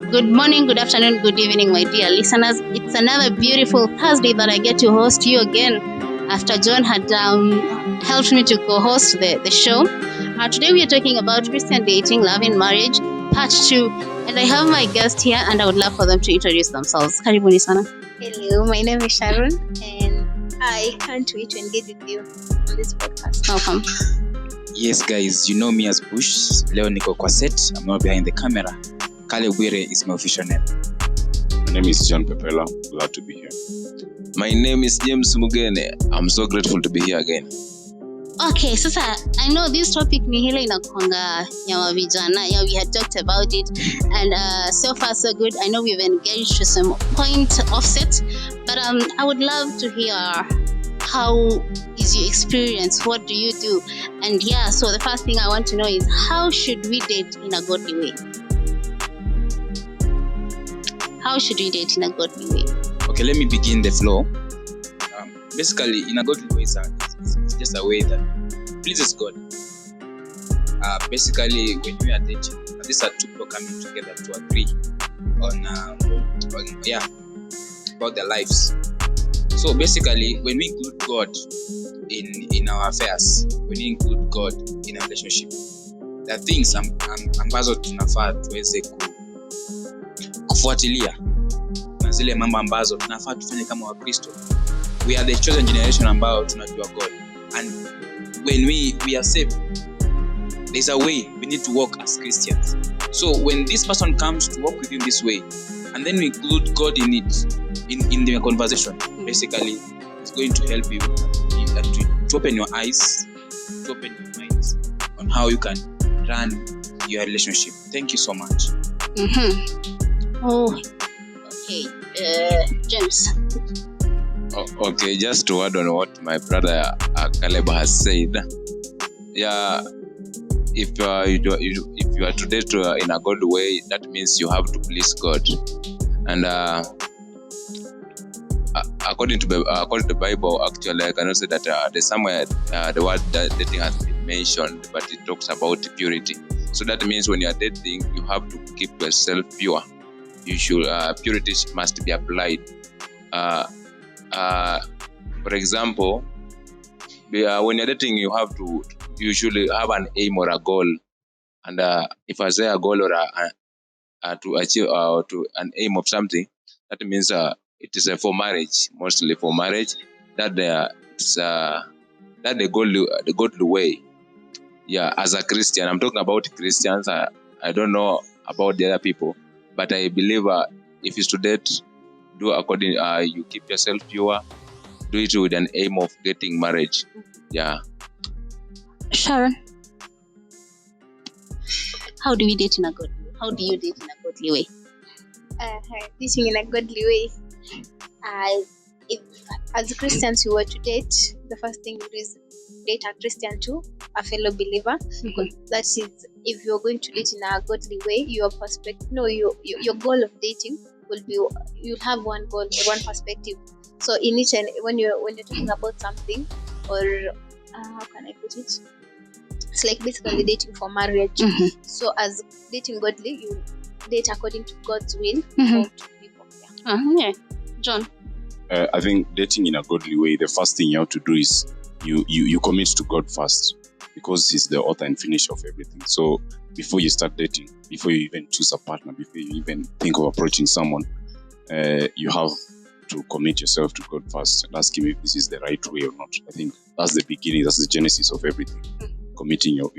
Good morning, good afternoon, good evening, my dear listeners. It's another beautiful Thursday that I get to host you again after John had helped me to co-host the show. Today we are talking about Christian dating, love and marriage, part 2. And I have my guest here and I would love for them to introduce themselves. Karibuni sana. Hello, my name is Sharon and I can't wait to engage with you on this podcast. Welcome. Yes, guys, you know me as Bush. Leo niko kwa set. I'm not behind the camera. Kale Wire is my official name. My name is John Pepela. Glad to be here. My name is James Mugene. I'm so grateful to be here again. Okay, sasa I know this topic ni hile inakuanga ya vijana. Yeah, we had talked about it and so far so good. I know we've engaged to some point offset, but I would love to hear how is your experience? What do you do? And yeah, so the first thing I want to know is how should we date in a godly way? How should we date in a godly way? Okay, let me begin the flow. Basically, in a godly way, it's just a way that pleases God. Basically, when we are dating, these are two people coming together to agree on about their lives. So basically, when we include God in our affairs, when we include God in a relationship, there are things ambazo tunafaa tuweze kufuatilia na zile mambo ambazo tunafaa tufanye kama Wakristo. We are the chosen generation ambao tunajua God, and when we are saved, there's a way we need to walk as Christians. So when this person comes to walk with you in this way, and then we include God in it, in the conversation, basically it's going to help you to open your eyes, to open your minds on how you can run your relationship. Thank you so much. Oh, okay. James. Okay, just to add on what my brother Caleb has said. Yeah, if you are to date in a good way, that means you have to please God. And according to the Bible, actually, I cannot say that there's somewhere the word dating has been mentioned, but it talks about purity. So that means when you are dating, you have to keep yourself pure. You should purity must be applied. For example, when you're dating, you should have an aim or a goal. And if I say a goal or to achieve to an aim of something, that means it is for marriage, mostly for marriage. That it's that the godly way. Yeah, as a Christian, I'm talking about Christians. I don't know about the other people, but I believe if you date, do according. You keep yourself pure. Do it with an aim of getting marriage. Yeah. Sharon, how do we date in a godly way? How do you date in a godly way? Dating in a godly way. If as Christians you were to date, the first thing you do is date a Christian too, a fellow believer. Because that is, if you're going to date in a godly way, your perspective, your goal of dating will be, you'll have one goal, one perspective. So in each and when you're talking about something, or how can I put it? It's like basically dating for marriage. So as dating godly, you date according to God's will for two people. Yeah. John. I think dating in a godly way, the first thing you have to do is you commit to God first, because He's the author and finisher of everything. So before you start dating, before you even choose a partner, before you even think of approaching someone, you have to commit yourself to God first and ask Him if this is the right way or not. I think that's the beginning, that's the genesis of everything. Committing your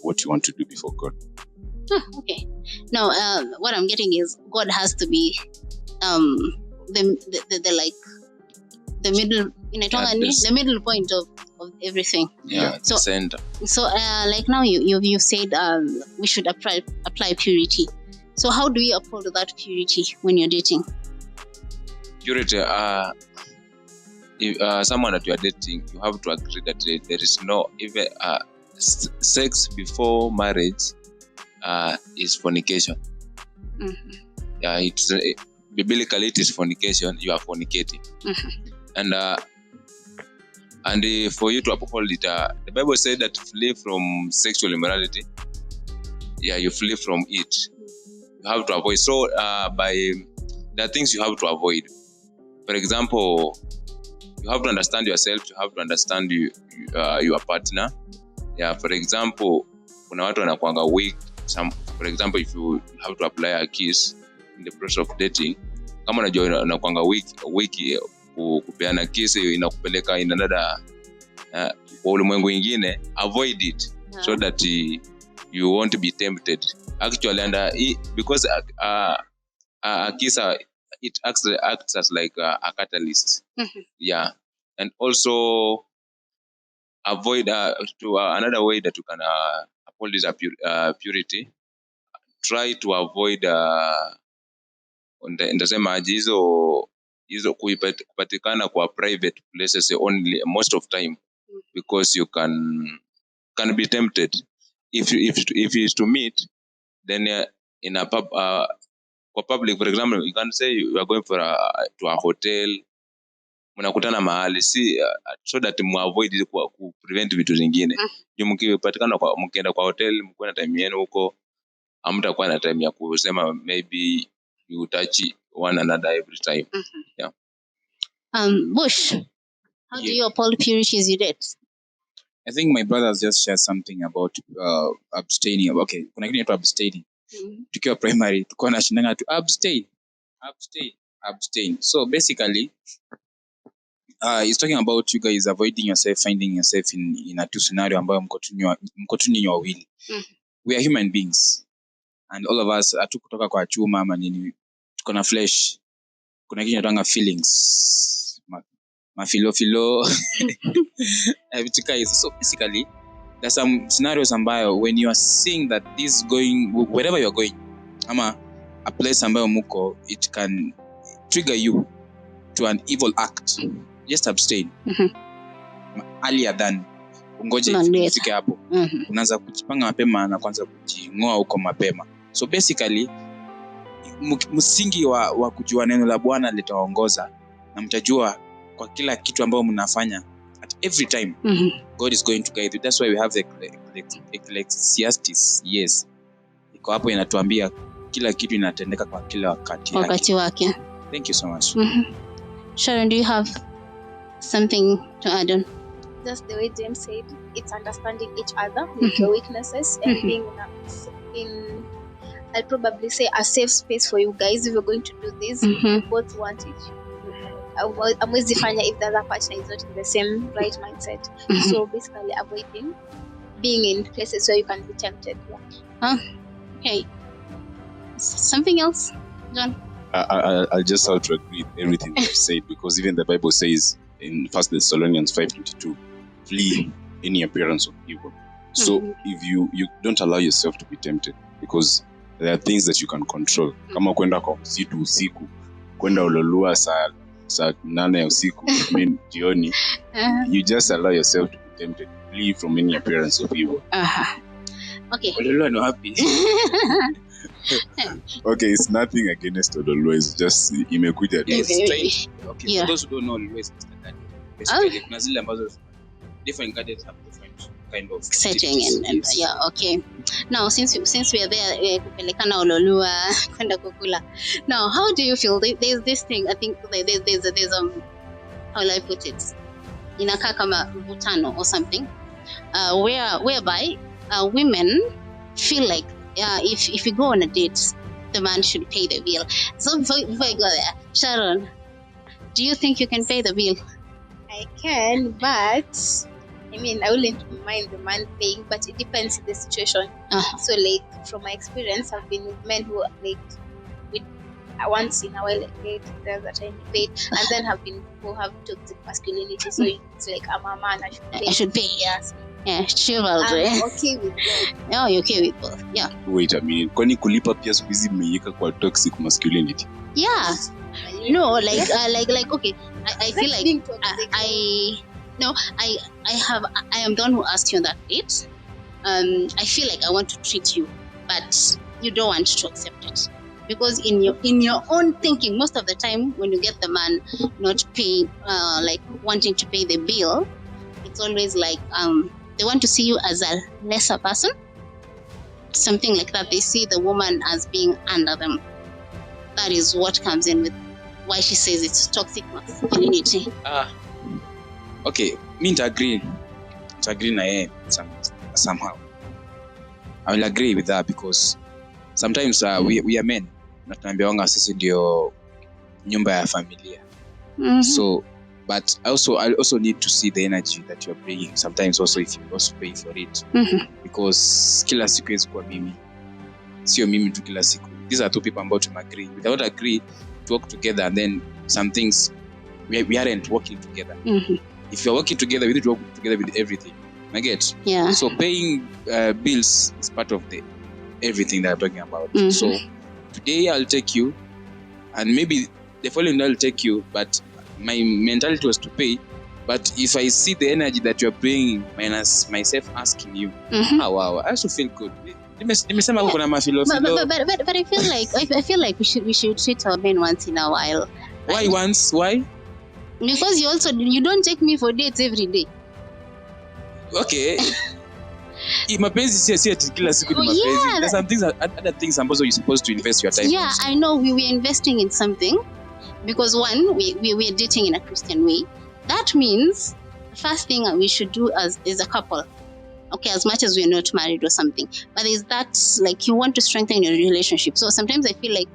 what you want to do before God. Okay. Now, what I'm getting is God has to be the middle the middle point of everything. Yeah, so, the center. So like now you said we should apply purity. So how do we uphold that purity when you're dating? Purity, if someone that you are dating, you have to agree that there is no even sex before marriage is fornication. Yeah, it's biblically it is fornication. You are fornicating, and for you to uphold it, the Bible said that flee from sexual immorality. Yeah, you flee from it. you have to avoid. So there are things you have to avoid. For example, you have to understand yourself, you have to understand your partner. Yeah, for example, kuna watu wanakuanga weak. For example, if you have to apply a kiss in the process of dating, kama unajua unakuanga weak kupeana kiss inakupeleka in another kwa ulimwengu ingine, avoid it so that you won't be tempted. Actually, because a kiss it acts as like a catalyst. Yeah, and also avoid another way that you can uphold this purity. Try to avoid ndasema hizo kupatikana kwa private places only most of time, because you can be tempted if it is to meet, then in a kwa public. For example, you can say you are going to a hotel, mnakutana mahali, so that avoid ku prevent vitu zingine. Mkipatikana mkienda kwa hotel, mko na time yenu huko, hamtakuwa na time ya kusema maybe you touch one another every time. Yeah. Bush, how do you uphold purity as you date? I think my brother has just shared something about abstaining. Okay, kuna kitu inaitwa abstaining. Tukiwa primary tulikuwa tunashindana tu abstain. So basically he's talking about you guys avoiding yourself, finding yourself in a two scenario ambayo mko tu nyinyi wawili. We are human beings and all of us hatukutoka kwa chuma ama nini, tuko na flesh. Kuna kitu inaitwa feelings, mafilo so basically there's some scenarios ambayo when you are seeing that this going wherever you are going ama a place ambayo muko, it can trigger you to an evil act, just abstain. Earlier than ungoje ifike hapo. Unaanza kujipanga mapema na kwanza kujingoa huko mapema. So basically msingi wa kujua neno la Bwana litawaongoza na mtajua kwa kila kitu ambayo mnafanya at every time. God is going to guide you. That's why we have the Ecclesiastes. Yes, iko hapo inatuambia kila kitu inatendeka kwa kila wakati wake. Thank you so much. Sharon, do you have something to add on? Just the way James said, it's understanding each other with your weaknesses and being in I'll probably say a safe space for you guys if you're going to do this. Both want it. Amwezi fanya if the other partner is not in the same right mindset. So basically avoiding being in places where you can be tempted. Okay. Something else, John? I'll just have to agree with everything that you said, because even the Bible says in 1 Thessalonians 5:22, flee any appearance of evil. So if you don't allow yourself to be tempted, because there are things that you can control. Kama kwenda kwa msitu usiku, kwenda ulolua saa 8 ya usiku, jioni, you just allow yourself to be tempted. Flee from any appearance of evil. Okay. Ulolua no happy. Okay, it's nothing against Ololua, it's just imekuja. Strange. Okay, yeah. For those who don't know, Ololua is basically kuna zile ambazo different gardens have different kind of setting and yeah, okay. Now since we are there kupelekana Ololua kwenda kukula. Now how do you feel? There's this thing, I think there's how will I put it? Inakaa kama mvutano or something. Whereby women feel like if you go on a date, the man should pay the bill. So before I go there, Sharon, do you think you can pay the bill? I can, but I mean, I wouldn't mind the man paying, but it depends on the situation. So, like, from my experience, I've been with men who, like, once in a while, like, there's a time he paid, and then have been who have toxic masculinity. So it's like, I'm a man, I should pay. Yes. Yeah, chivalry. I'm okay with both. Oh, you're okay with both. Yeah. Wait a minute. Kwani kulipa pia siku hizi mmeiweka kwa toxic masculinity? Yeah. No, like okay. I feel like I am the one who asked you on that date. I feel like I want to treat you, but you don't want to accept it. Because in your own thinking, most of the time when you get the man not paying, like wanting to pay the bill, it's always like they want to see you as a lesser person. something like that, they see the woman as being under them. That is what comes in with why she says it's toxic masculinity. Okay, me to agree na yeye somehow. I will agree with that because sometimes we are men na tunaambiwa sisi ndio nyumba ya familia. So but I also need to see the energy that you're bringing sometimes also if you also pay for it. Because kila siku is kwa mimi sio mimi tu kila siku. These are two people ambao tumeagree. We cannot agree to work together and then some things we aren't working together. If you're working together, we need to work together with everything. I get. Yeah. So paying bills is part of the everything that I'm talking about. So today I'll take you, and maybe the following day I'll take you, but my mentality was to pay. But if I see the energy that you're bringing, minus myself asking you, wow, I also feel good. Nimesema kuna mafilo. But I feel like we should treat our men once in a while. Why once? Why? Because you don't take me for dates every day. Okay. Mapenzi si ati kila siku ni mapenzi. There's some things, other things ambazo you're supposed to invest your time. Yeah, I know we were investing in something because one, we are dating in a Christian way. That means the first thing we should do as a couple. Okay, as much as we're not married or something, but is that like you want to strengthen your relationship. So sometimes I feel like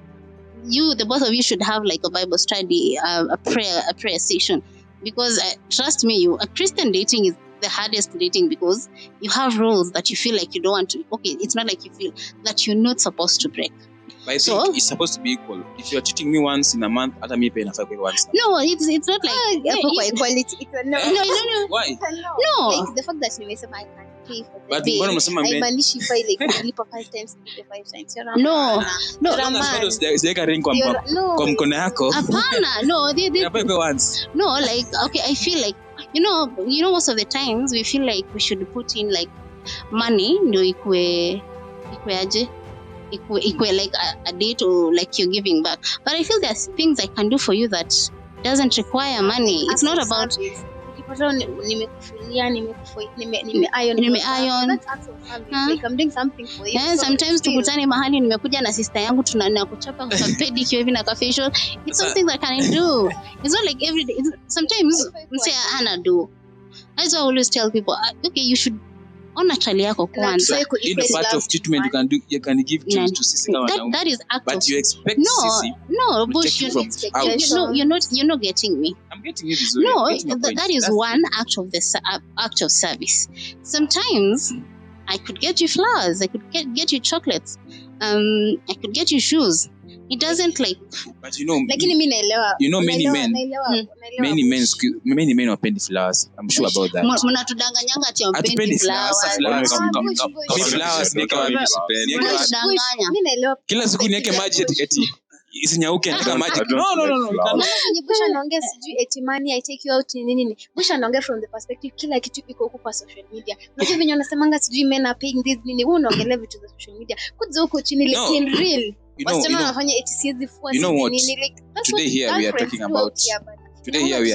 the both of you should have like a Bible study, a prayer session, because trust me, a Christian dating is the hardest dating because you have rules that you feel like you don't want to. Okay, it's not like you feel that you're not supposed to break. But I think it's supposed to be equal. If you're cheating me once in a month, hata me pay nafaa kwa once. No, it's not like equality. It's a no. No. Why? No. Like the fact that nimesema I can pay for the But bill. mbona unasema men? Haimaanishi ifai like nilipa 5 times, nilipa 5 times. No. Sijaweka ring kwa mkono yako. Hapana, no. Nafaa kwa once. No, like okay, I feel like you know most of the times we feel like we should put in like money ndio ikue aje ikue like a date or like you're giving back. But I feel there's things I can do for you that doesn't require money. It's not about nimekufulia, nime iron. That's acts of service. Like I'm doing something for you. Yeah, sometimes tukutane mahali nimekuja na sister yangu tunaenda kuchapa kwa pedicure hivi na facial. It's something that I can do. It's not like every day. Sometimes mse hana do. That's why I always tell people, okay, you should ona chali yako kwanza. In the part of treatment you can give to sisi kama wanaume. That is act but of, you expect sisi. No, Bush, you're not getting me. I'm getting you this way. No, that is one act of service. Sometimes I could get you flowers, I could get you chocolates, I could get you shoes. It doesn't like. But you know, lakini mimi naelewa. You know many men wapendi flowers. I'm sure about that. Mnatudanganyanga ati wapendi flowers. Flowers ni kama mimi sipendi. Mimi naelewa. Kila siku niweke maji eti isinyauke nika maji. No. Busha naongea sijui eti money I take you out nini. Busha naongea from the perspective kila kitu iko huko kwa social media. Unajua venye unasemanga sijui men are paying this nini. Wewe unaongelea vitu za social media. Kuja huko chini like in real. You know what? Today here we are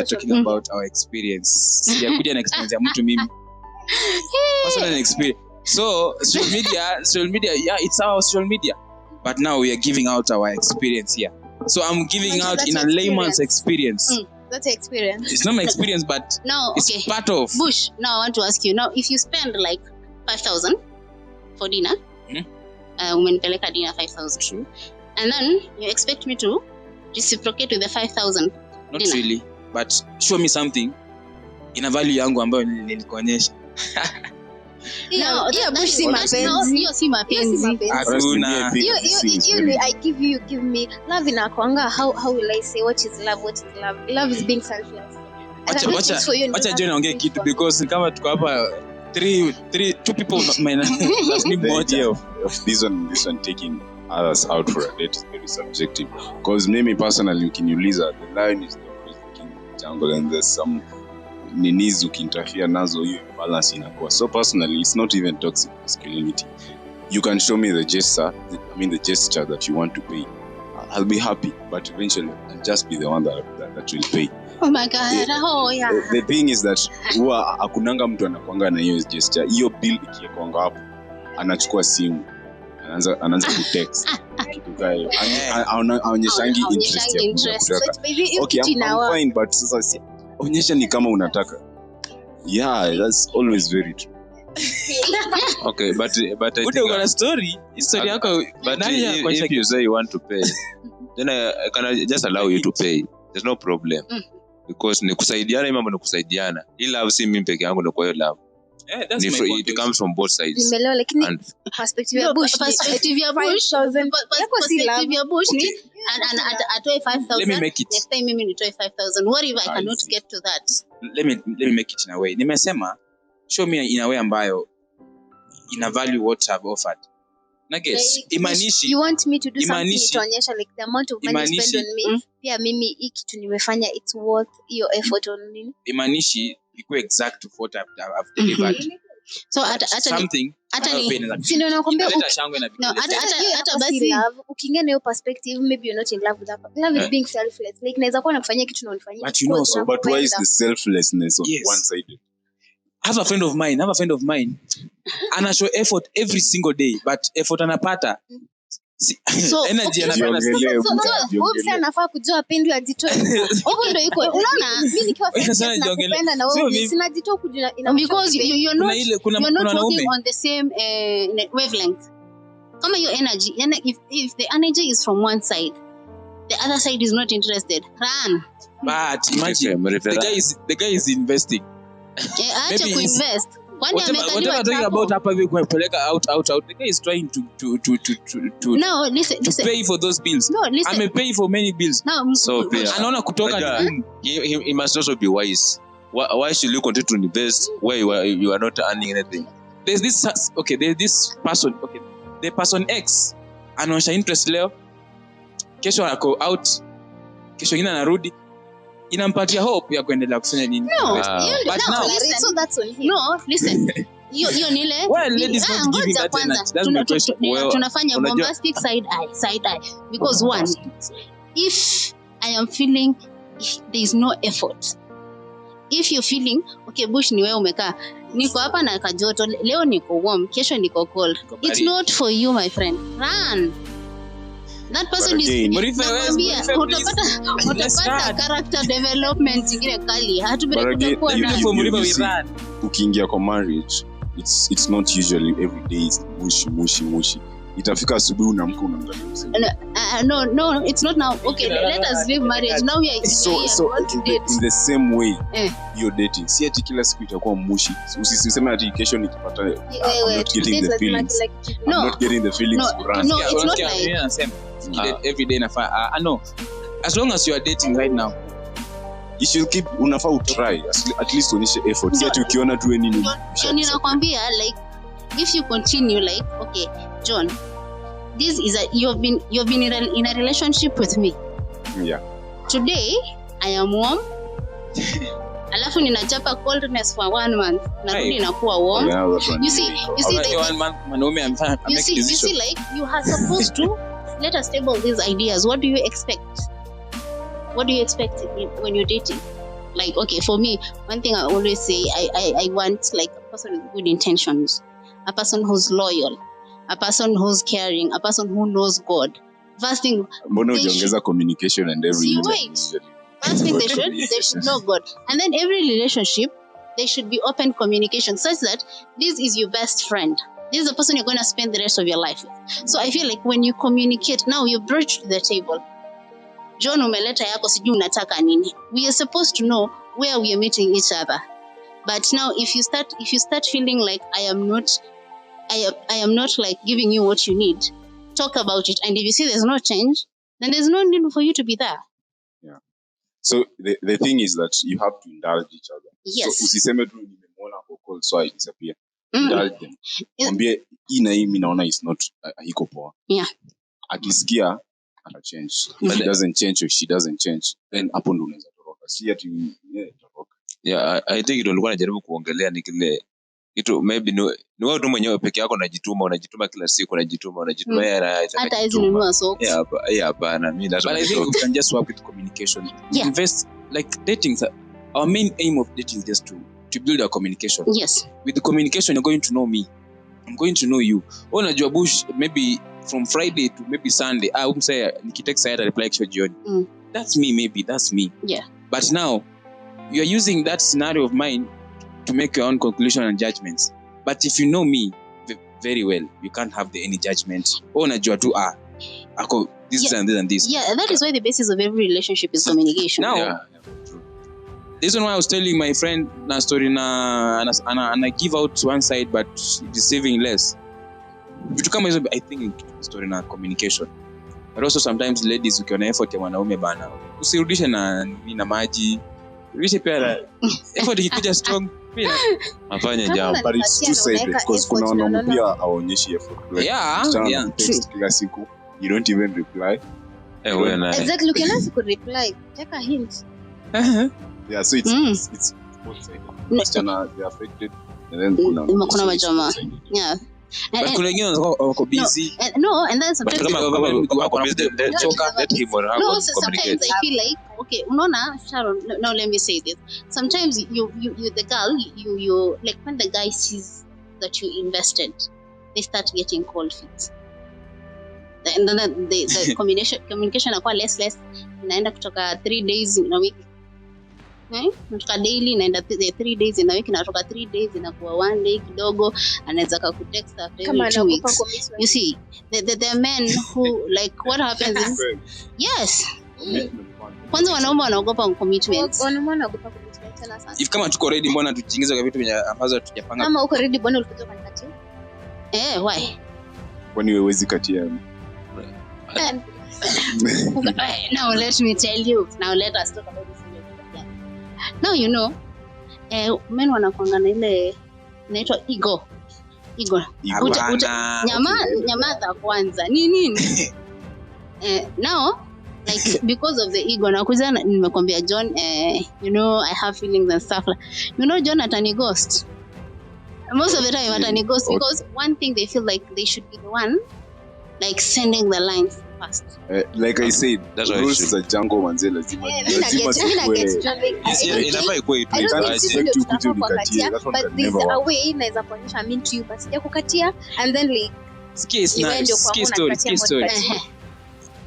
talking about our experience. Sijakuja na experience ya mtu mimi. Personal experience. So social media, yeah, it's our social media. But now we are giving out our experience here. So I'm giving out in a layman's experience. That's your experience. It's not my experience, but it's part of. Bush, now I want to ask you. Now, if you spend like 5,000 for dinner, umenipeleka dinner 5,000. True. And then you expect me to reciprocate with the 5,000. Not dinner. really, but show me something ina value yangu ambayo nilikuonyesha. No, Bush si mapenzi. Hiyo si mapenzi. Hakuna. I give you give me. Love inakwanga. How will I say what is love? What is love? Love is being selfless. Wacha John aongee kitu because kama tuko hapa two people must be more of this one taking others out for a date is very subjective. Because maybe personally ukiniuliza the line is not looking jungle and there's some ninizi ukiinterfere nazo hiyo balance inakuwa. So personally it's not even toxic masculinity. You can show me the gesture that you want to pay. I'll be happy, but eventually I'll just be the one that will pay. Oh my God. The thing is that huwa hakunanga mtu anakuanga na hiyo gesture. Hiyo bill ikiwekwa hapo anachukua simu anaanza kutext tukae aonyeshangi interest ya kutaka. Okay, I'm fine, but sasa onyesha ni kama unataka. Yeah, that's always very true. Okay, but I think uko na story yako, but if you say you want to pay, then I can just allow you to pay. There's no problem. Because ni kusaidiana, mambo ni kusaidiana. Hii love si mimi peke yangu, ndio kwa hiyo love. That's my point. It comes from both sides. Nimeelewa, lakini perspective ya Bush ni perspective ya Bush ni atoe 5,000. Let me make it. Next time mimi nitoe 5,000. What if I cannot get to that? Let me make it in a way. Nimesema show me in a way ambayo ina value what I've offered. Na guess imanishi you want me to do something to onyesha like the amount of money you spend on me. Pia mimi hiki kitu nimefanya, it's worth your effort on me. Imanishi iko exact to what I've delivered. So hata something si ndio nakwambia, hata basi love ukiingia na hiyo perspective, maybe you're not in love with that. Love is being selfless, like naweza kuwa nakufanyia kitu na unifanyia, but you know, so but why is the selflessness of one sided? I have a friend of mine ana show effort every single day, but effort anapata so energy anapata. So anafaa kujua pendi ajitoe. Hivyo ndio iko. Unaona, mimi nikiwa nakupenda na wewe sinajitoa kujua, because you're not working on the same wavelength. Kama your energy, if the energy is from one side, the other side is not interested, run. But imagine the guy is investing. Acha kuinvest. Whatever talking about hapa hivi kupeleka out, the guy is trying to no, listen. Pay for those bills. No, listen. I'm pay for many bills. No, so anaona kutoka he must also be wise. Why should you continue to invest where you are not earning anything? There's this person, the person X anaonyesha interest leo, kesho ako out, kesho ingine anarudi, inampatia hope ya kuendelea kufanya nini. So that's on him. No, listen. Hiyo nile. Well, ladies not giving that energy. That's my question. Tunafanya bombastic side eye because one, if I am feeling there is no effort, if you're feeling okay, Bush ni wewe umekaa, niko hapa na kajoto, leo niko warm, kesho niko cold, it's not for you, my friend. Run. That person is utapata character development ingine kali. Ukiingia kwa marriage, it's not usually every day is mushi. Itafika asubuhi unaamka unaangalia. No, it's not now. Okay, let us leave marriage. Now we are so in the same way you're dating. Si ati kila siku itakuwa mushi. Usiseme ati kesho nikipata I'm not getting the feelings. I'm not getting the feelings to run. No, it's not like every day no. As long as you are dating right now, you should keep unafaa try at least onyesha effort. Si ati ukiona tu nini. Ninakwambia like if you continue like okay, John, this is you've been in a relationship with me. Yeah. Today I am warm. Alafu ninachapa coldness for 1 month. Narudi nakuwa warm. You see like 1 month manaume amefanya make decision. You see like you are supposed to let us table these ideas. What do you expect? What do you expect when you're dating? Like okay, for me, one thing I always say, I want like a person with good intentions, a person who's loyal, a person who's caring, a person who knows God. First thing, mbona ujiongeza communication and everything. First thing they should know God. And then every relationship, there should be open communication such that this is your best friend. This is the person you're going to spend the rest of your life with. So I feel like when you communicate, now you brought to the table. John umeleta yako sijui unataka nini. We are supposed to know where we are meeting each other. But now if you start feeling like I am not like giving you what you need, talk about it. And if you see there's no change, then there's no need for you to be there. Yeah. So the thing is that you have to indulge each other. Yes. So usiseme tu nimemuona kwa cold so I disappear. Indulge them. Mwambie hii na hii mimi naona is not haiko poa. Yeah. Akisikia ata change. If he doesn't change or she doesn't change, then hapo ndo unaweza toroka. Si ati toroka. Yeah, I think it ulikuwa najaribu kuongelea ni kile kitu maybe ni wewe tu mwenyewe peke yako unajituma kila siku unajituma hata hizo nunua socks. Yeah, hapana mimi but I think we can just work with communication. Yeah. Invest like dating. Our main aim of dating is just to build our communication. Yes. With the communication you're going to know me. I'm going to know you. Unajua Bush maybe from Friday to maybe Sunday umsaya nikitext saya reply kesho jioni. That's me, maybe that's me. Yeah. But now you are using that scenario of mine to make your own conclusion and judgments. But if you know me very well, you can't have any judgment. Unajua tu ako this and this and this. Yeah, and that is why the basis of every relationship is communication. Now, this is why I was telling my friend na story na give out one side but receiving less. Vitu kama hizo, I think story na communication. But also sometimes ladies ukiona effort ya mwanaume bana, usirudishe na maji. Rudishe pia effort ikikuja strong pia afanye jambo. But it's two-sided because kuna wanaume pia hawaonyeshi effort. Yeah. Text kila siku, you don't even reply. Exactly, you cannot reply. Take a hint. Yeah, so it's both sided. Wasichana they affected and then kuna majama. Yeah. But kuna wengine wako busy. No, and then sometimes wako busy, let him or her communicate. Sometimes I feel like, okay, unaona Sharon, now let me say this. Sometimes you the girl, you like when the guy sees that you invested, they start getting cold feet. And then the communication akwa less inaenda kutoka 3 days in a week. Kutoka daily inaenda 3 days in a week, inatoka 3 days inakuwa 1 day kidogo, anaweza kutext after 2 weeks. You see, the men who like what happens is yes. Kwanza wanaume wanaogopa commitment. Wanaume wanaogopa commitment sana sana. If kama tuko ready, mbona tujiingize kwa vitu ambazo hatujapanga? Kama uko ready, mbona ulikuja kanikatia? Why? Kwani wewe huwezi katia? Now let me tell you. Now let us talk about this. Now you know, men wanakuanga na ile inaitwa ego. Nyamaza kwanza. Nini? Now like because of the ego nakuja nimekwambia John, you know I have feelings and stuff like, you know John atani ghost. Most of the time atani ghost because one thing they feel like they should be the one like sending the lines first. Like I said, that's why rules za jungle manze lazima inafaa ikuwe itu. But there's a way inaweza kuonyesha mean to you but sija kukatia and then like ski story.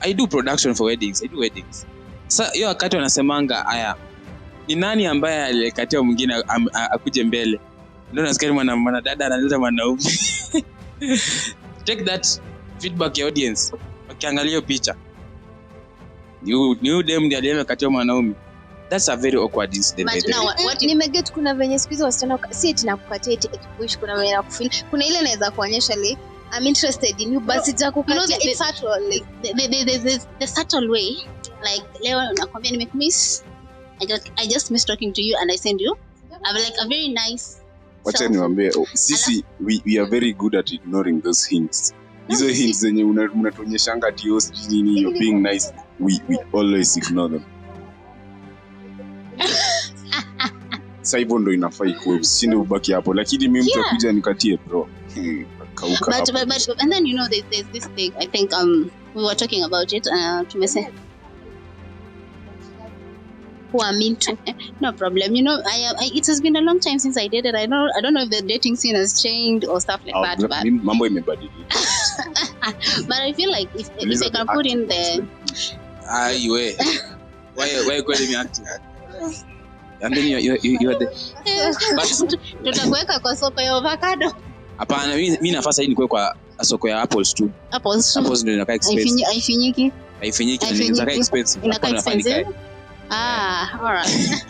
I do production for weddings. I do weddings. Sasa hiyo wakati wanasemanga haya ni nani ambaye alikatia mwingine akuje mbele, ndio nasikia mwanadada analeta mwanaume. Take that feedback ya audience. Ukiangalia hiyo picha you dem ndiye aliyekatia mwanaume. That's a very awkward incident. But now what nimeget kuna venye siku hizo wasichana si eti nakukatia eti push, kuna venye nakufeel, kuna ile inaweza kuonyesha like I'm interested in you but sijakukatia. It's subtle like the subtle way like leo nakwambia nimekumiss, I just miss talking to you and I send you like a very nice. Wacha niwaambie sisi we are very good at ignoring those hints. Hizo hints zenye unatuonyeshanga ati nini you're being nice, we always ignore them. Sasa hivyo ndo inafaa ikuwe, usinde ubaki hapo, lakini mimi mtu akuja nikatie bro. But and then you know there's this thing I think we were talking about it tumese who are mean to. No problem. You know, it has been a long time since I dated. I don't know if the dating scene has changed or stuff like that. But mambo imebadilika. But I feel like if I can put in the why calling me acting? And then you are the but tutakuweka kwa soko ya avocado. Hapana, mimi nafasi hii ni kwa soko ya apples tu. Apples ndio inakaa expensive. Haifinyiki na inakaa expensive. Inakaa expensive. Alright.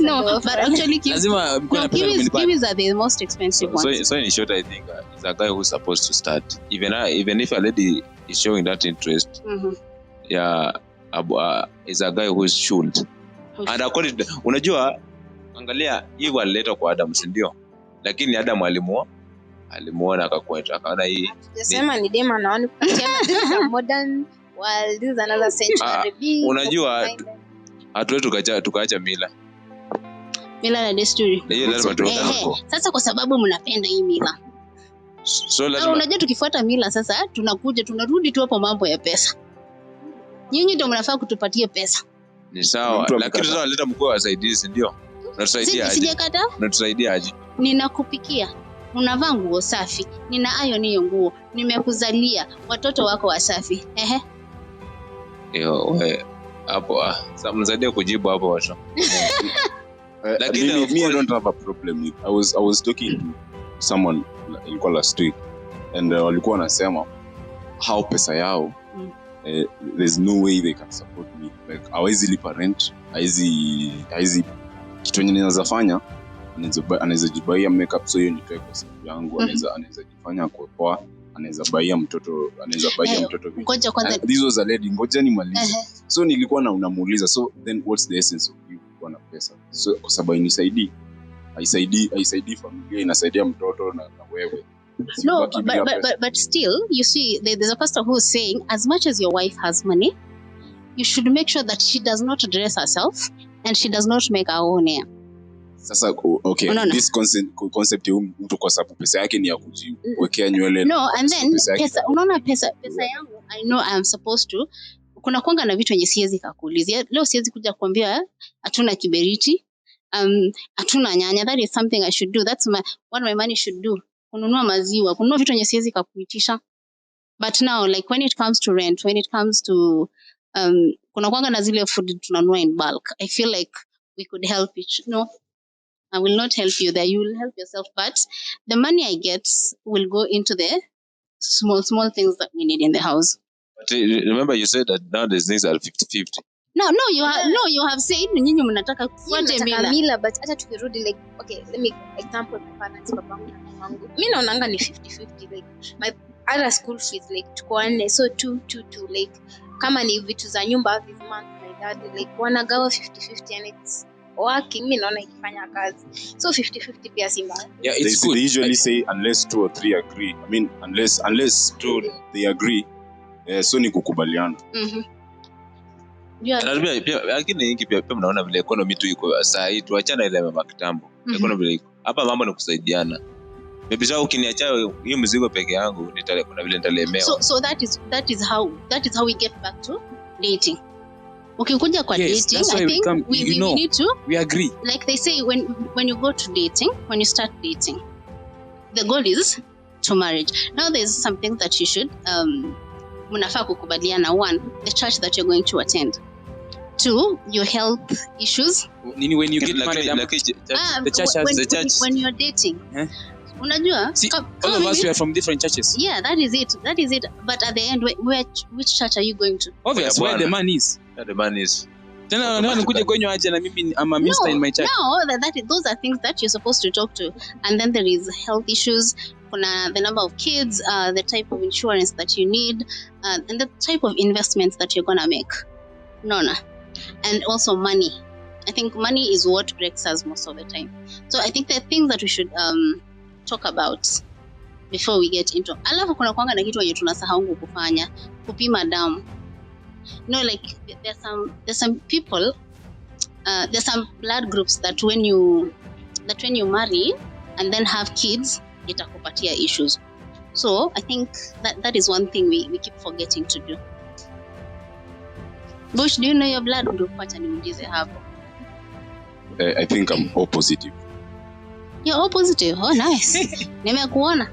No, but actually kiwis are the most expensive ones. So in short, I think it's a guy who's supposed to start. Even if a lady is showing that interest, is a guy who should. And according to, unajua, angalia hii alileta kwa Adam, si ndio? Lakini Adam alimuona akaona hii. Sema ni dema naona kupatia modern world, this is another century. Unajua hatuwezi tukaacha mila na desturi. Hiyo lazima tuone. Sasa kwa sababu mnapenda hii mila. So lazima unajua tukifuata mila sasa tunarudi tu hapo mambo ya pesa. Nyinyi ndio mnafaa kutupatia pesa. Ni sawa, lakini sasa waleta mkuu wa wasaidizi ndio. Unatusaidia aje? Sijakata? Unatusaidia aje? Ninakupikia. unavaa nguo safi, nina iron hiyo nguo, nimekuzalia, watoto wako wasafi. Hapo sasa mzadia kujibu hapo watu. Lakini me I don't have a problem with. I was talking to someone ilikuwa last week and walikuwa wanasema how pesa yao there's no way they can support me, like hawezi lipa rent, haizi kitu yenye ninaweza fanya, anaweza jibaia makeup, so hiyo nitoe kwa sababu yangu, anaweza jifanya kwa poa, anaweza baia mtoto vitu. Ngoja kwanza, this was a lady, ngoja nimalize. So nilikuwa namuuliza, so then what's the essence of you kuwa na pesa? So kwa sababu haisaidii familia, inasaidia mtoto na wewe. No, but still, you see, there's a pastor who's saying, as much as your wife has money, you should make sure that she does not dress herself and she does not make her own hair. Sasa okay, this concept mtu kwa sababu pesa yake ni ya kujiwekea nywele. No, and then pesa, unaona pesa yangu, I know I am supposed to. Kuna kwanga na vitu yenye siwezi kukuulizia. Leo siwezi kuja kuambia hatuna kiberiti, hatuna nyanya. That is something I should do. That's what my money should do. Kununua maziwa, kununua vitu yenye siwezi kukuitisha. But now, like when it comes to rent, when it comes to kuna kwanga na zile food tunanunua in bulk, I feel like we could help each. No, I will not help you there. You will help yourself. But the money I get will go into the small things that we need in the house. But remember, you said that nowadays things are 50-50. No, you have said nyinyi mnataka kufuate mila, but hata tukirudi, like, okay, let me example my parents, babangu na mamangu. Mimi naonanga ni 50-50, like my other school fees like tuko nne, so 2 like kama ni vitu za nyumba this month, like that, like wanagawa 50-50 and it's working. Mimi naona ikifanya kazi, so 50-50 pia si mbaya. Yeah, it's good. They usually say unless 2 or 3 agree. I mean unless 2 they agree, so ni kukubaliana. Yeah. Lakini hiki pia mnaona vile economy tu iko saa hii, tuachana ile mama kitambo. Economy iko hapa, mambo ni kusaidiana. Maybe sasa ukiniacha hiyo mzigo peke yangu kuna vile nitalemewa. So that is how we get back to dating. Ukikuja kwa dating, I think we need to, we agree. Like they say, when you go to dating, when you start dating, the goal is to marriage. Now there's some things that you should mnafaa kukubaliana. 1, the church that you're going to attend. 2, your health issues. When you get married, the church when you're dating. Unajua, all of us we are from different churches. Yeah, that is it. But at the end, which church are you going to? Obviously, where the man is. The man is. Tena nikuje kwenye aje na mimi I'm a minister in my church. No, those are things that you're supposed to talk to. And then there is health issues, the number of kids, the type of insurance that you need, and the type of investments that you're gonna make. And also money. I think money is what breaks us most of the time. So I think the things that we should talk about before we get into. Alafu kuna kwanga na kitu yenye tunasahau kufanya, kupima damu. Like there's some people, there's some blood groups that when you marry and then have kids, itakupatia issues. So I think that is one thing we keep forgetting to do. Bush, do you know your blood group? Wacha niulize hapo. I think I'm O positive. You're O positive? Oh, nice. Nimekuona.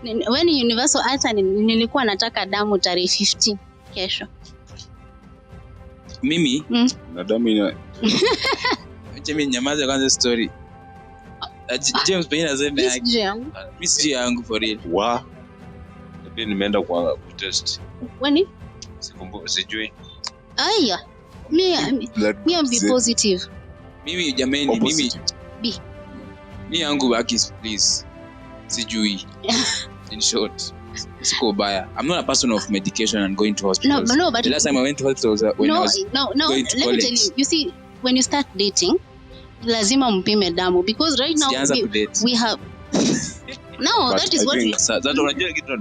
When universal hata nilikuwa nataka damu tarehe 15 kesho. Mimi na damu ina Jamii nyamaza kwanza story. James Payne anasema miss yangu for real. Wa pia nimeenda kwa test. When sijui. Aya. Mimi am B positive. Mimi jamani, mimi B. Mimi yangu baki please. Sijui. In short, siko baya. I'm not a person of medication and going to hospitals. No, but the last time I went to hospital was when I was going to college. Let me tell you. You see, when you start dating, lazima mpime damu because right now we have no, but that is what we that unajua kitu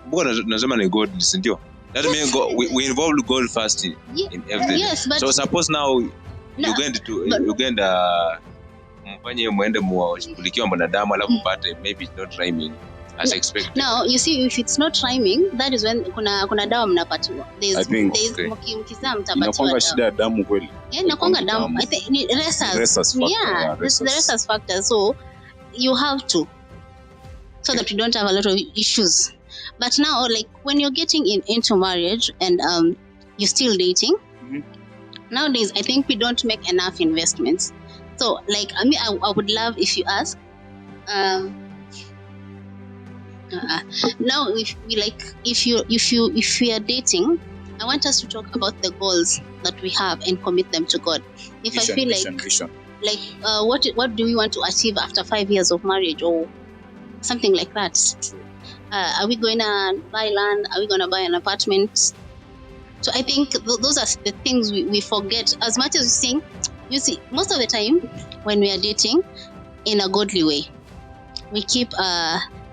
mbona nasema ni God, ndio. That means we involve God first in everything. Yes, but so suppose now you going mfanye muende muwashughulikia mwanadamu alafu pate maybe it's not rhyming as expected. Now you see, if it's not rhyming, that is when kuna dawa mnapatiwa. There's mkizaa mtapatiwa. Inakuanga shida ya damu kweli. Yeah, inakuanga damu. I think ni rhesus factor. Yeah, the rhesus factor. So you have to so that we don't have a lot of issues. But now, like when you're getting into marriage and you're still dating, nowadays I think we don't make enough investments. So like I mean, I would love if you ask now if we are dating, I want us to talk about the goals that we have and commit them to God. If Vision, I feel vision. like what do we want to achieve after 5 years of marriage or something like that? Are we going to buy land? Are we going to buy an apartment? So I think those are the things we forget. As much as we sing, you see, most of the time when we are dating in a godly way, we keep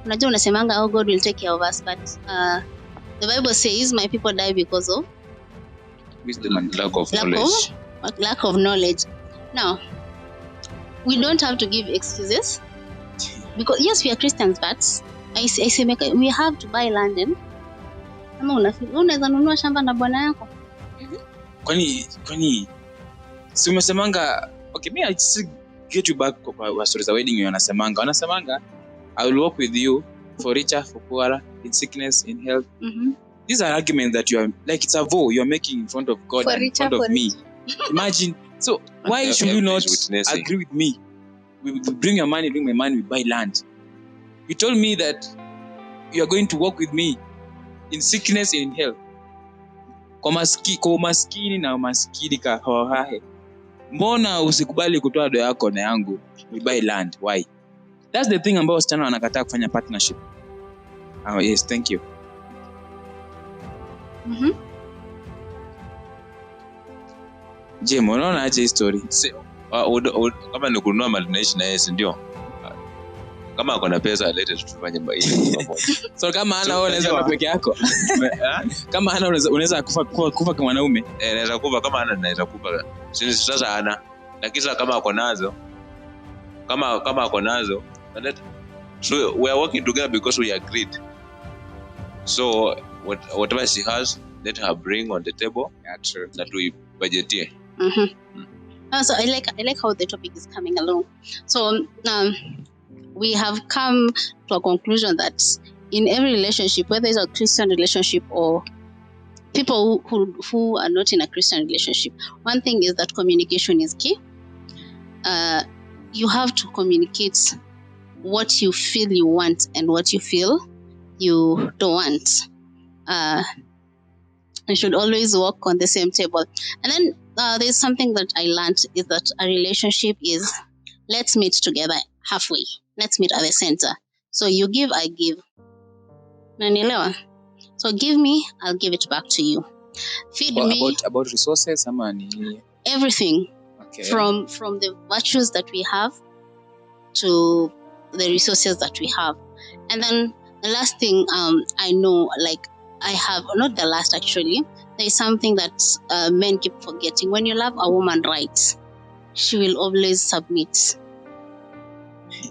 unajua unasemanga oh God will take care of us, but the Bible says my people die because of Wisdom and lack of knowledge. Lack of knowledge. Now, we don't have to give excuses because yes, we are Christians, but I say we have to buy land. Kama unaweza nunua shamba na bwana yako. Kwani si umesemanga okay, me I just get you back kwa stories of wedding wanasemanga I will walk with you for richer, for poorer, in sickness, in health. These are arguments that you are like it's a vow you are making in front of God For and richer, in front of for me. Imagine. So why should you not witnessing. agree with me? We bring your money, bring my money, we buy land. You told me that you are going to walk with me in sickness and in health. Kwa maskini na maskini kahohahe. Mbona usikubali kutoa do yako na yangu? We buy land. Why? That's the thing ambao wasichana wanakataa kufanya partnership. Oh yes, thank you. Je, unaona aje hii story? Kama ni kununua mali naishi na yeye ndio. Kama ako na pesa alete tufanye hii pamoja. So kama ana wewe unaweza peke yako. Kama ana unaweza kufa kama mwanaume. Naweza kufa kama ana naweza kufa. Sasa ana. Na kisa kama ako nazo. Kama ako nazo, so we are working together because we agreed. So whatever she has, let her bring on the table. Yeah, true. That we budget. So I like how the topic is coming along. So we have come to a conclusion that in every relationship, whether it's a Christian relationship or people who are not in a Christian relationship, one thing is that communication is key. You have to communicate what you feel you want and what you feel you don't want. You should always walk on the same table. And then there's something that I learned is that a relationship is let's meet together halfway. Let's meet at the center. So you give, I give. Nanielewa? So give me, I'll give it back to you. Feed me. About resources, ama ni everything. okay. From the virtues that we have to the resources that we have. And then the last thing I know, like I have, not the last actually, there is something that men keep forgetting. When you love a woman right, she will always submit.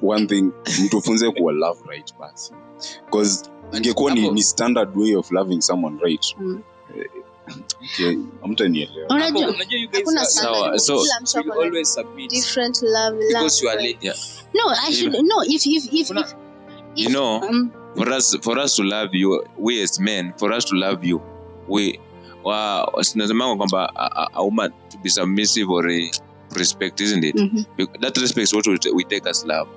One thing, mtufunze kuwa love right basi. Because ingekuwa ni standard way of loving someone right. Okay, amtanielewa. Unajua you guys hakuna sawa. So standard. you always submit Different love because you are late. Yeah. no, I should no if You know, for us to love you, we as men, for us to love you, we sinasemanga kwamba a woman to be submissive or respect, isn't it? That respect is what we take as love.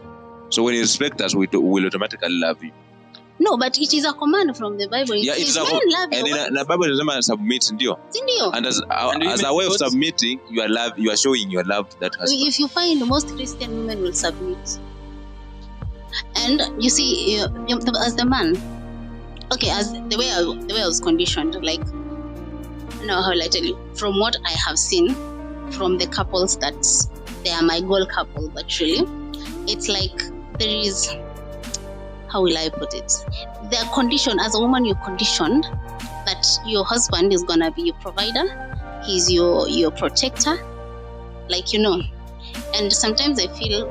So when you respect us, we will automatically love you. No, but it is a command from the Bible. Yeah, it's a love and in the Bible inasema submit ndio. Ndio. And as a way of submitting, you are showing your love to that husband. If you find most Christian women will submit. And you see, as the man, okay, as the way I was conditioned, like, no, how will I tell you? From what I have seen, from the couples that they are my goal couples, actually, it's like there is, how will I put it? They are conditioned, as a woman, you're conditioned that your husband is gonna be your provider, he's your protector, like, you know. And sometimes I feel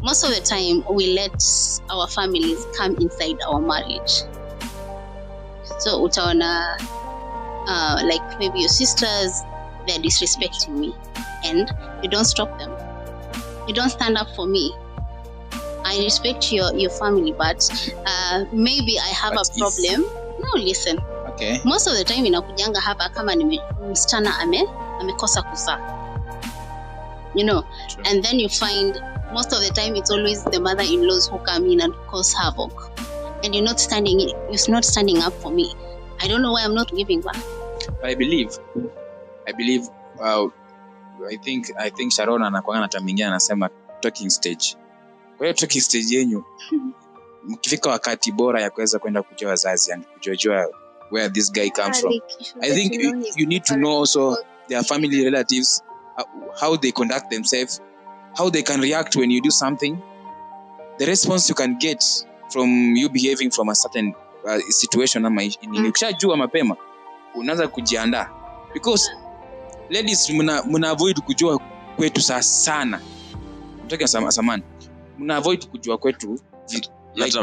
most of the time we let our families come inside our marriage. So utaona like maybe your sisters, they're disrespecting me and you don't stop them. You don't stand up for me I respect your family, but maybe I have But a problem. No, listen. Okay. Most of the time inakujanga hapa kama msichana amekosa kuzaa. You know, True. and then you find most of the time it's always the mother-in-laws who come in and cause havoc. And you're not standing up for me. I don't know why I'm not giving back. I believe I think Sharon anakuanga na time nyingine anasema talking stage. Kwa hiyo talking stage yenyu mkifika wakati bora ya kuweza kwenda kujua wazazi and kujua where this guy comes from. I think you need to know also their family relatives, how they conduct themselves, how they can react when you do something, the response you can get from you behaving from a certain situation ama ukishajua mapema unaanza kujiandaa, because ladies mna avoid kujua kwetu sana. Mtaka samani mna avoid kujua kwetu like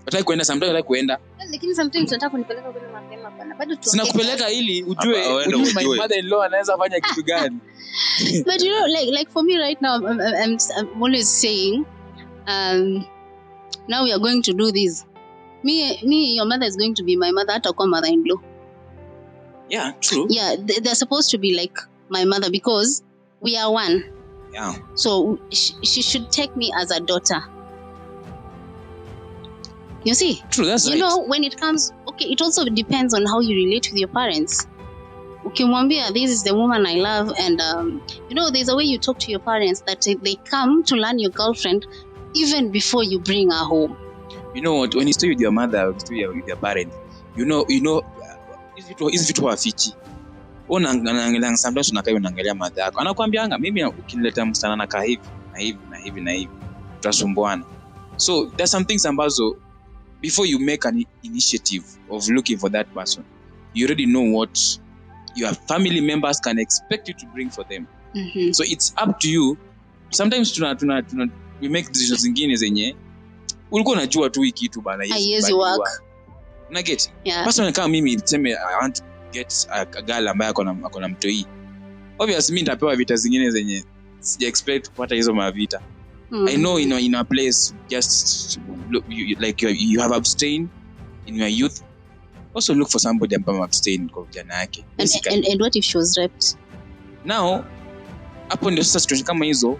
wataki kuenda Lakini sometimes unataka kunipeleka kule mapema bana. Bado tu. Sina kupeleka ili ujue my mother-in-law anaweza fanya kitu gani. But you know, like for me right now, I'm always saying, now we are going to do this. Me, your mother is going to be my mother. Hata kwa mother-in-law. Yeah, true. Yeah, they're supposed to be like my mother because we are one. Yeah. So she should take me as a daughter. You see? True, that's right. You know, when it comes, okay, it also depends on how you relate with your parents. Ukimwambia, this is the woman I love, and you know, there's a way you talk to your parents that they come to learn your girlfriend even before you bring her home. You know what? When you stay with your mother, you stay with your parent, you know, hizi vitu hafichi. Unaangalia sometimes unaangalia mother yako. Anakuambianga mimi ukiniletea msichana nakaa hivi na hivi tutasumbuana. So there's some things ambazo before you make an initiative of looking for that person, you already know what your family members can expect you to bring for them. Mm-hmm. So it's up to you. Sometimes we make decisions zingine zenye ulikuwa unajua tu hiki kitu bana hizi work. Una get? Yeah. Personally kama mimi niseme I want to get a girl ambaye akona mtoi. Obviously mimi nitapewa vita zingine zenye sija expect kupata hizo mavita. Mm-hmm. I know in a place just look, you have abstained in your youth. Also look for somebody ambaye abstain kwa vijana yake. And what if she was raped? Now hapo ndio sasa situation kama hizo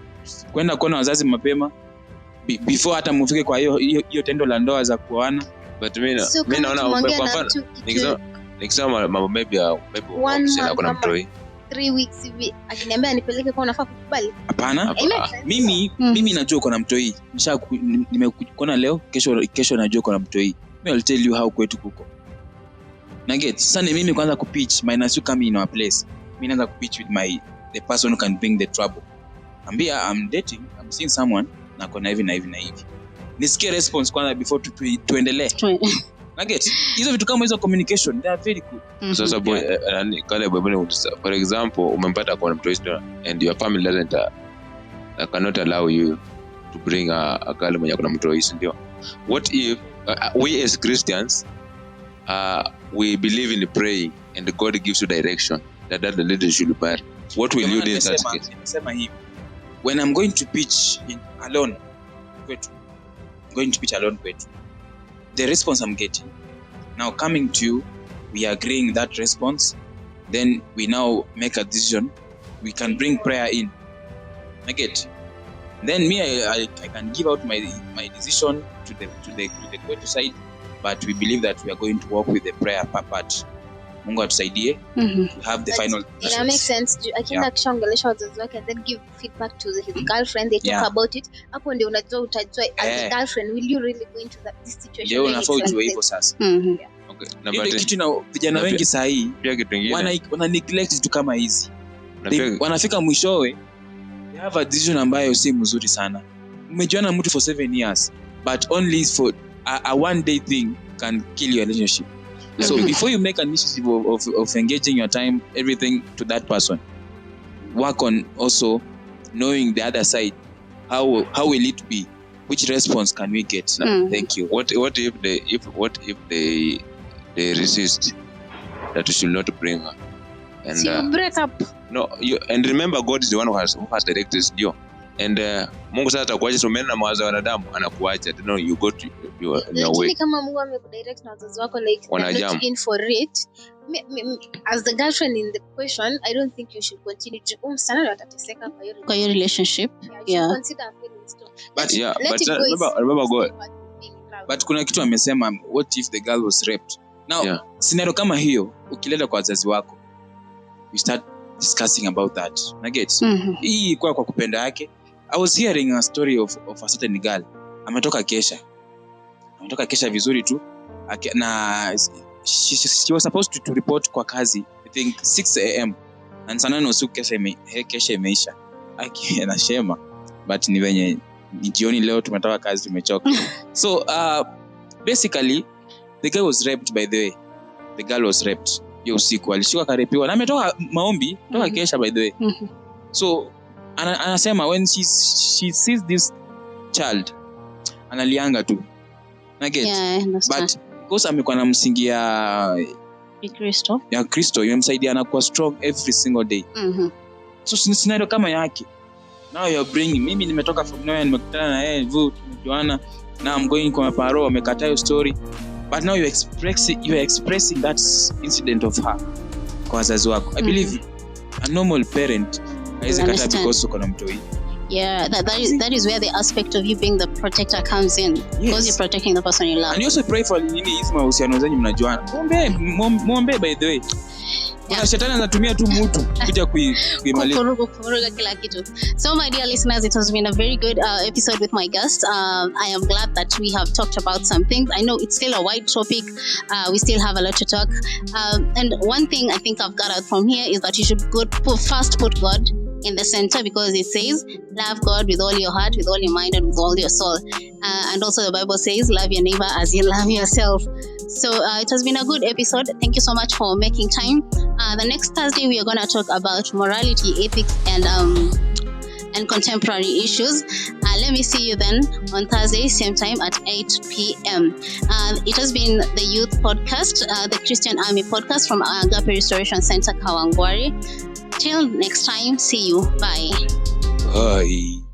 kwenda kuona wazazi mapema before hata mfike kwa hiyo tendo la ndoa za kuoana. But mimi naona kwa mfano nikisema mambo maybe kuna mtoi 3 weeks hivi akiniambia nipeleke kwa unafaa kukubali. Hapana. Mimi najua uko na mtoi. Nimekuona leo, kesho najua uko na mtoi. I'll tell you how kwetu kuko. Na get sasa ni mimi kwanza kupitch minus you come in our place. Mimi naanza kupitch with the person who can bring the trouble. Ambia I'm dating, I'm seeing someone na kona hivi na hivi na hivi. Nisikie response kwanza before tuendelee. Na get hizo vitu kama hizo communication they are very good. Mm-hmm. Sasa boy kale boy for example umempata kwa mtu and your family doesn't cannot allow you to bring a girl mwenye kuna mtu ndio. What if we as Christians we believe in praying and God gives you direction that the lady should marry? What will you do in such case? Nimesema hivi, when I'm going to pitch alone kwetu, the response I'm getting now coming to you, we are agreeing that response, then we now make a decision. We can bring prayer in. I get. Then me, I can give out my decision to the kwetu side, but we believe that we are going to work with the prayer part. Mungu atusaidie to have the final decisions. It makes sense. Akienda kishaongelesha wazazi wake and then give feedback to his girlfriend, they talk about it. Hapo ndio utajua as a girlfriend, will you really go into this situation? Ndio unafaa ujue hivyo sasa. Okay. Ile kitu na vijana wengi saa hii pia kitu kingine wana neglect vitu kama hizi. Wanafika mwishowe they have a decision ambayo si mzuri sana. Umejuana mtu for 7 years but only for a one day thing can kill your relationship. So before you make an initiative of engaging your time, everything to that person, work on also knowing the other side. How will it be? Which response can we get? Thank you. What if they resist that you should not bring her? And so you break up. No, and remember God is the one who has directed you. and Mungu sasa atakuacha tumeenda na mawazo ya wanadamu, anakuacha tena, you go to your way. Lakini kama Mungu amekudirect na wazazi wako like they're not in for it, as the girlfriend in the question, I don't think you should continue to msana watateseka kwa your relationship. Yeah. Consider feelings too. But remember God. But kuna kitu amesema, what if the girl was raped? Now, scenario kama hiyo ukileta kwa wazazi wako, we start discussing about that. Na get? Hii kwa kupenda yake. I was hearing a story of a certain girl. Ametoka kesha vizuri tu. Na she was supposed to report kwa kazi, I think 6 am. And sana no usiku kesha imeisha. Anashema. But ni venye ni jioni leo tumetoka kazi tumechoka. So basically the girl was raped, by the way. The girl was raped. Hiyo usiku alishikwa karepiwa na ametoka maombi, toka kesha, by the way. So anasema when she sees this child analianga tu. Na get. But because amekuwa na msingi ya Kristo imemsaidia anakuwa strong every single day. So scenario kama yake, now you're bringing, mimi nimetoka from nowhere, nimekutana na yeye tumejuana, now I'm going kwa maparo, amekataa hiyo story, but now you're expressing that incident of her kwa wazazi wako. I believe a normal parent haiwezi kataa because uko na mtoi. Yeah, that is where the aspect of you being the protector comes in, because you're protecting the person you love. And you also pray for nini hizi mahusiano zenyu mnajuana. Muombe, by the way. Kuna shetani anatumia tu mtu kuja kuimaliza. Kufuruga kila kitu. So my dear listeners, it has been a very good episode with my guest. I am glad that we have talked about some things. I know it's still a wide topic. We still have a lot to talk. And one thing I think I've got out from here is that you should first put God in the center, because it says love God with all your heart, with all your mind, and with all your soul. And also the Bible says love your neighbor as you love yourself. So it has been a good episode. Thank you so much for making time. The next Thursday we are going to talk about morality, ethics, and contemporary issues. Let me see you then on Thursday, same time at 8 p.m. It has been the Youth Podcast, the Christian Army Podcast from Agape Restoration Center, Kawangware. Till next time, see you. Bye. Bye.